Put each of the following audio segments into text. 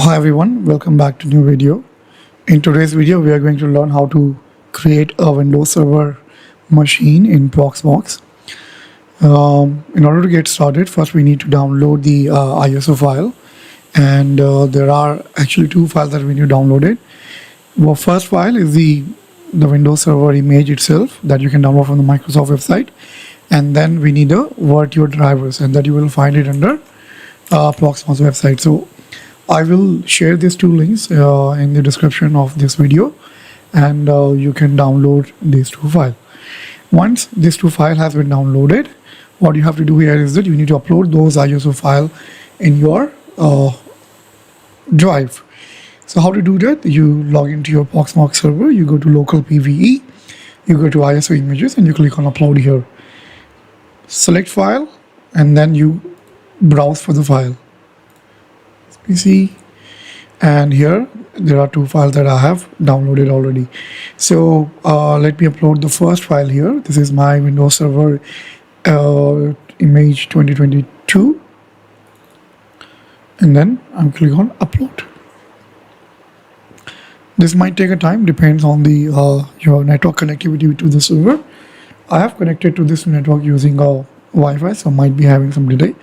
Hi everyone, welcome back to new video. In today's video, we are going to learn how to create a Windows Server machine in Proxmox. In order to get started, first we need to download the ISO file, and there are actually two files that we need to download it. Well, first file is the Windows Server image itself that you can download from the Microsoft website, and then we need the VirtIO drivers, and that you will find it under Proxmox website. So I will share these two links in the description of this video, and you can download these two files. Once these two files has been downloaded, what you have to do here is that you need to upload those ISO file in your drive. So how to do that? You log into your Proxmox server, you go to local PVE, you go to ISO images, and you click on upload here. Select file, and then you browse for the file. PC, and here there are two files that I have downloaded already. So let me upload the first file here. This is my Windows Server image 2022, and then I'm clicking on upload. This might take a time, depends on the your network connectivity to the server. I have connected to this network using Wi-Fi, so might be having some delay.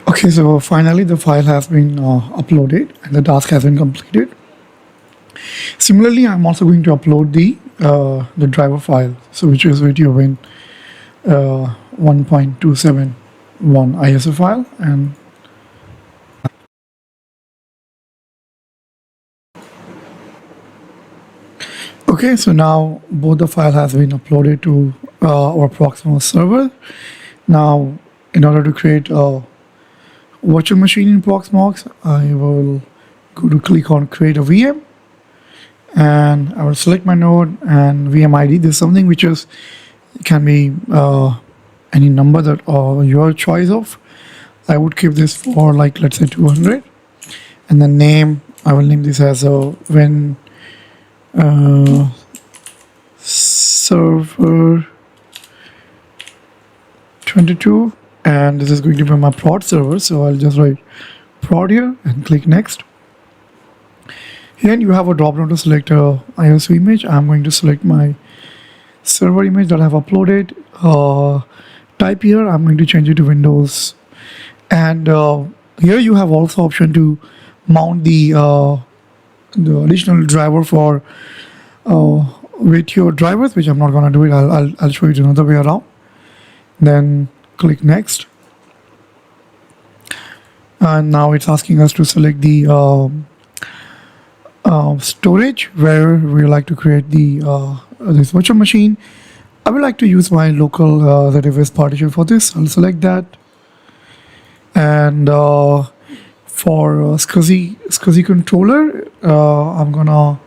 Okay, so finally the file has been uploaded and the task has been completed. Similarly, I'm also going to upload the driver file, so which is VirtIO Win 1.271 ISO file, and okay, so now both the file has been uploaded to our Proxmox server. Now, in order to create a virtual machine in Proxmox, I will go to click on create a VM, and I will select my node and VM ID. This is something which is can be any number that your choice of. I would keep this for, like, let's say 200, and then name, I will name this as a Win server 22, and this is going to be my prod server, so I'll just write prod here and click next. Here you have a drop down to select a ISO image. I'm going to select my server image that I have uploaded. Type here, I'm going to change it to Windows, and here you have also option to mount the additional driver for VirtIO drivers, which I'm not gonna do it. I'll show you another way around. Then click next, and now it's asking us to select the storage where we like to create the this virtual machine. I would like to use my local ZFS partition for this. I'll select that, and for SCSI controller, I'm gonna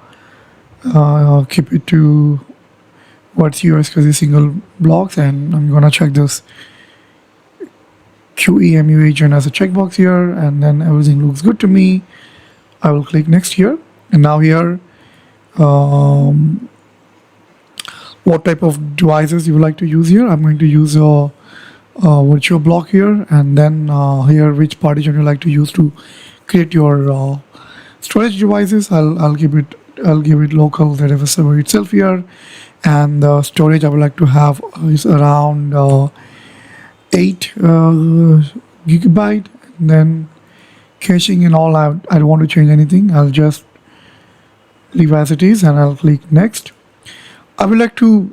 keep it to what's your SCSI single blocks, and I'm gonna check this QEMU agent as a checkbox here, and then everything looks good to me. I will click next here, and now here what type of devices you would like to use here. I'm going to use a virtual block here, and then here which partition you like to use to create your storage devices. I'll give it local ZFS server itself here, and the storage I would like to have is around 8 gigabyte. And then caching and all, I don't want to change anything. I'll just leave as it is, and I'll click next. I would like to,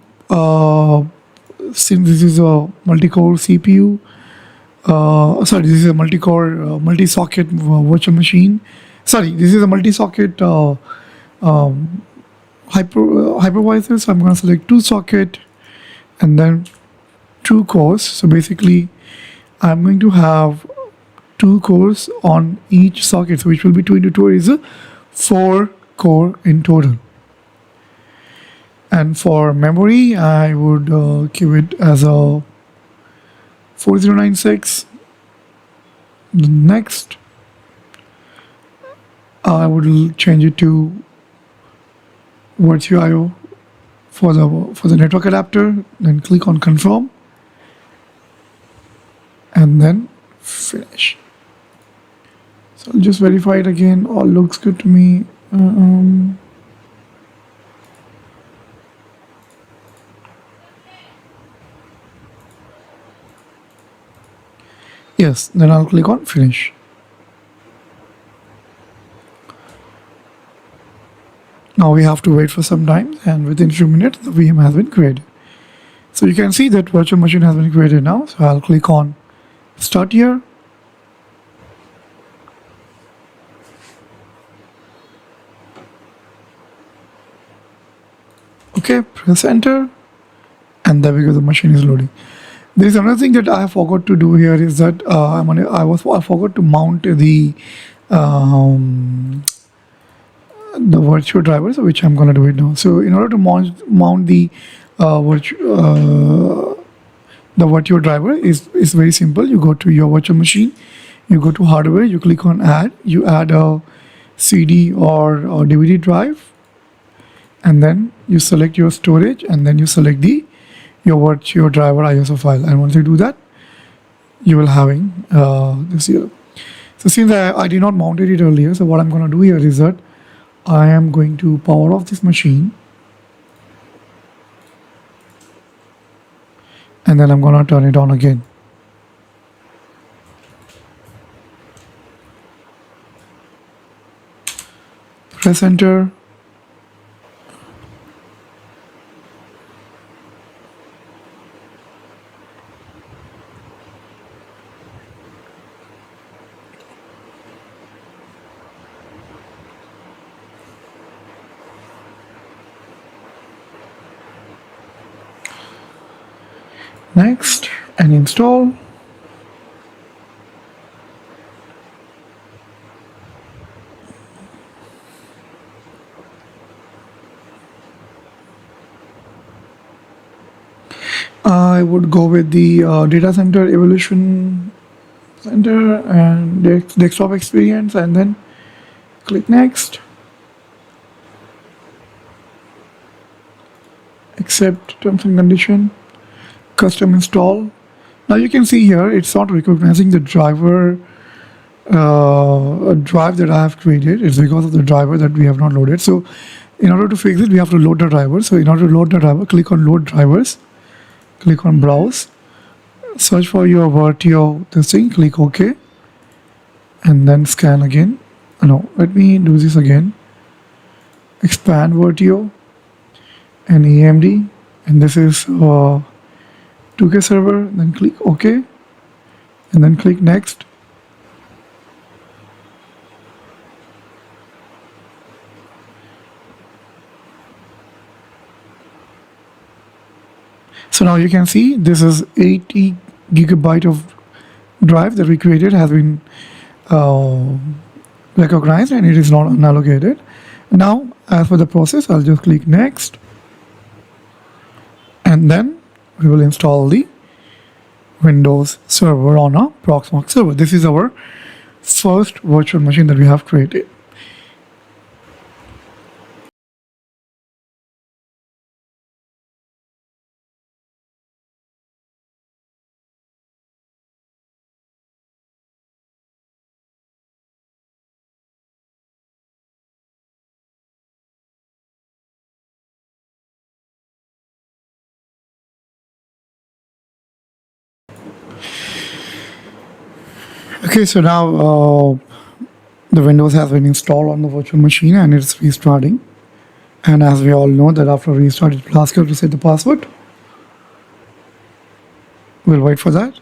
since this is a multi-core CPU, sorry, this is a multi-core multi-socket virtual machine. Sorry, this is a multi-socket hypervisor. So I'm going to select 2 socket and then 2 cores. So basically, I'm going to have 2 cores on each socket, so which will be 2 into 2 is 4 core in total. And for memory, I would give it as a 4096. Next, I would change it to VirtIO for the network adapter. Then click on confirm, and then finish. So I'll just verify it again. All looks good to me. Yes, then I'll click on finish. Now we have to wait for some time, and within few minutes the VM has been created. So you can see that virtual machine has been created now. So I'll click on start here. Okay, press enter, and there we go, the machine is loading. There is another thing that I forgot to do here is that I forgot to mount the virtual driver, so which I'm going to do it now. So in order to mount the virtual driver is very simple. You go to your virtual machine, you go to hardware, you click on add, you add a CD or DVD drive, and then you select your storage, and then you select your virtual driver ISO file. And once you do that, you will having this here. So since I did not mounted it earlier, so what I'm going to do here is that I am going to power off this machine, and then I'm going to turn it on again. Press enter. Next, and install. I would go with the data center evolution center and desktop experience, and then click next. Accept terms and condition. Custom install. Now you can see here it's not recognizing the driver drive that I have created. It's because of the driver that we have not loaded. So in order to fix it, we have to load the driver. So in order to load the driver, click on load drivers, click on browse, search for your VirtIO this thing, click OK, and then scan again. No, let me do this again. Expand VirtIO and AMD, and this is 2K server. Then click OK, and then click next. So now you can see this is 80 gigabyte of drive that we created has been recognized, and it is not unallocated. Now, as for the process, I'll just click next, and then we will install the Windows server on a Proxmox server. This is our first virtual machine that we have created. Okay, so now the Windows has been installed on the virtual machine and it's restarting. And as we all know that after restart, it will ask you to set the password. We'll wait for that.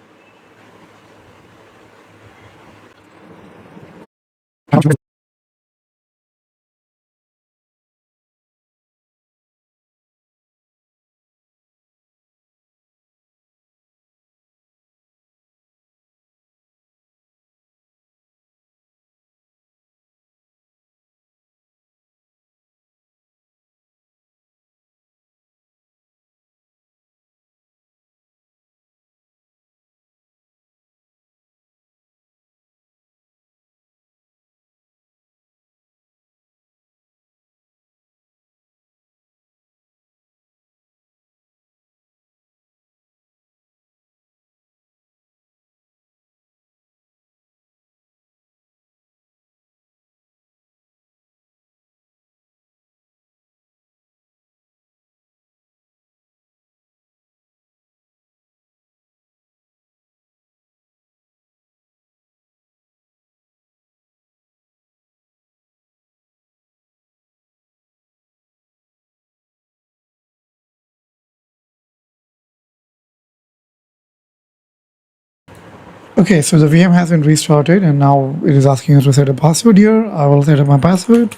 Okay, so the VM has been restarted and now it is asking us to set a password here. I will set up my password.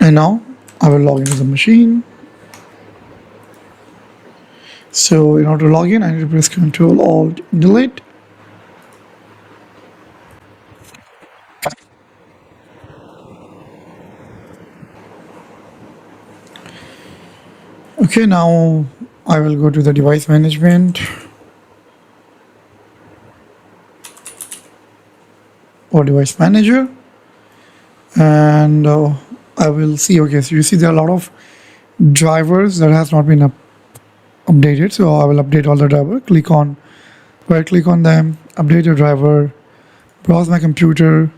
And now I will log into the machine. So in order to log in, I need to press Ctrl Alt Delete. Okay, now I will go to the device management or device manager, and I will see. Okay, so you see there are a lot of drivers that has not been updated, so I will update all the driver. Right click on them, update your driver, browse my computer,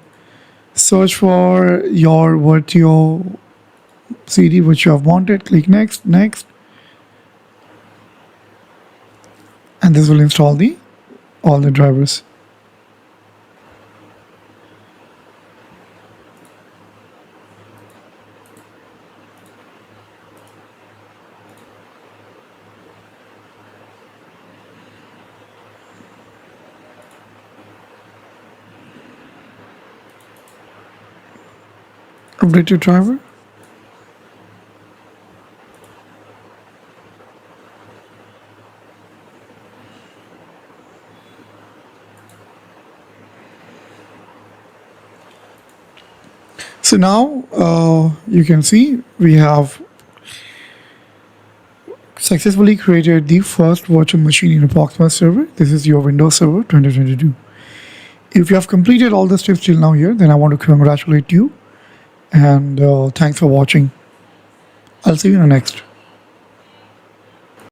search for your VirtIO CD which you have wanted, click next, and this will install all the drivers. Update your driver. So now you can see we have successfully created the first virtual machine in a Proxmox server. This is your Windows Server 2022. If you have completed all the steps till now here, then I want to congratulate you and thanks for watching. I'll see you in the next.